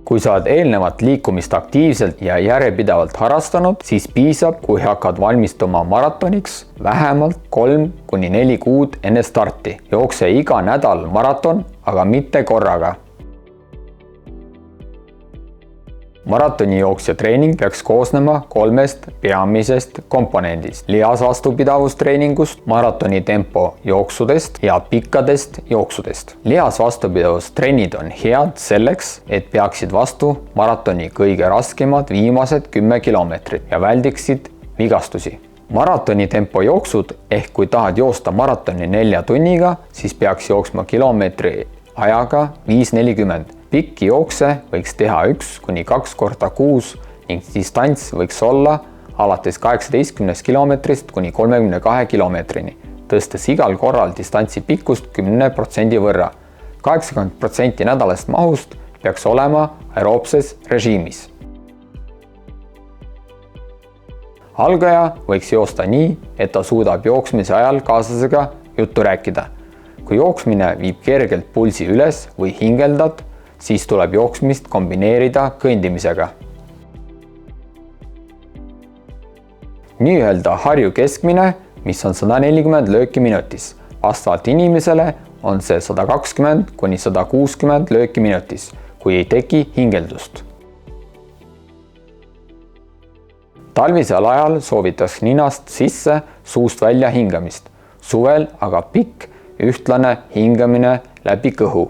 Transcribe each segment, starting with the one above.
Kui sa oled eelnevat liikumist aktiivselt ja järjepidevalt harrastanud, siis piisab, kui hakkad valmistuma maratoniks vähemalt 3–4 kuud enne starti. Jookse iga nädal maraton, aga mitte korraga. Maratonijooksja treening peaks koosnema 3 peamisest komponendist: lihasvastupidavustreeningust, maratoni tempo jooksudest ja pikkadest jooksudest. Lihasvastupidavustrennid on head selleks, et peaksid vastu maratoni kõige raskemad viimased 10 kilomeetrit ja väldiksid vigastusi. Maratoni tempo jooksud ehk kui tahad joosta maratoni 4 tunniga, siis peaks jooksma kilomeetri ajaga 5:40. Pikki jookse võiks teha 1–2 korda kuus ning distants võiks olla alates 18 kilomeetrist kuni 32 kilomeetrini, tõstes igal korral distantsi pikkust 10% võrra. 80% nädalast mahust peaks olema aeroobses režiimis. Algaja võiks joosta nii, et ta suudab jooksmise ajal kaaslasega juttu rääkida. Kui jooksmine viib kergelt pulsi üles või hingeldad, siis tuleb jooksmist kombineerida kõndimisega. Nii-öelda Harju keskmine, mis on 140 lööki minutis. Vastavalt inimesele on see 120–160 lööki minutis, kui ei teki hingeldust. Talvisel ajal soovitaks ninast sisse, suust välja hingamist. Suvel aga pikk, ühtlane hingamine läbi kõhu.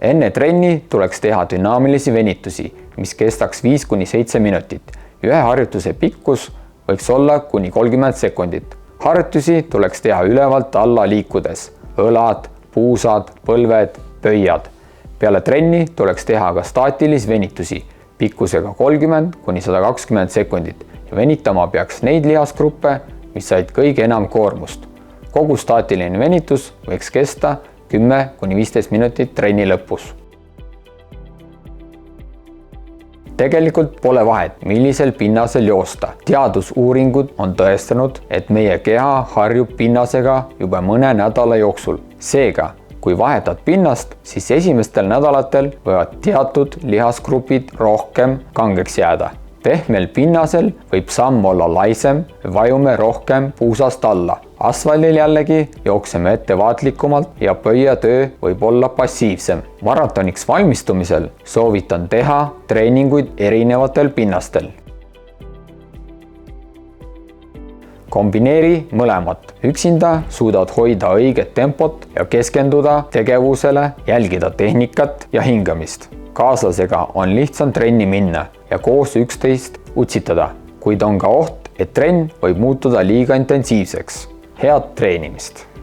Enne trenni tuleks teha dünaamilisi venitusi, mis kestaks 5–7 minutit. Ühe harjutuse pikkus võiks olla kuni 30 sekundit. Harjutusi tuleks teha ülevalt alla liikudes: õlad, puusad, põlved, pöiad. Peale trenni tuleks teha ka staatilisi venitusi pikkusega 30–120 sekundit ja venitama peaks neid lihasgruppe, mis said kõige enam koormust. Kogu staatiline venitus võiks kesta 10–15 minutit trenni lõpus. Tegelikult pole vahet, millisel pinnasel joosta. Teadusuuringud on tõestanud, et meie keha harjub pinnasega juba mõne nädala jooksul. Seega, kui vahetad pinnast, siis esimestel nädalatel võivad teatud lihasgrupid rohkem kangeks jääda. Pehmel pinnasel võib samm olla laisem, vajume rohkem puusast alla. Asfaldil jällegi jookseme ettevaatlikumalt ja pöiatöö võib olla passiivsem. Maratoniks valmistumisel soovitan teha treeninguid erinevatel pinnastel. Kombineeri mõlemat. Üksinda suudad hoida õiget tempot ja keskenduda tegevusele, jälgida tehnikat ja hingamist. Kaaslasega on lihtsam trenni minna ja koos üksteist utsitada, kuid on ka oht, et trenn võib muutuda liiga intensiivseks. Head treenimist!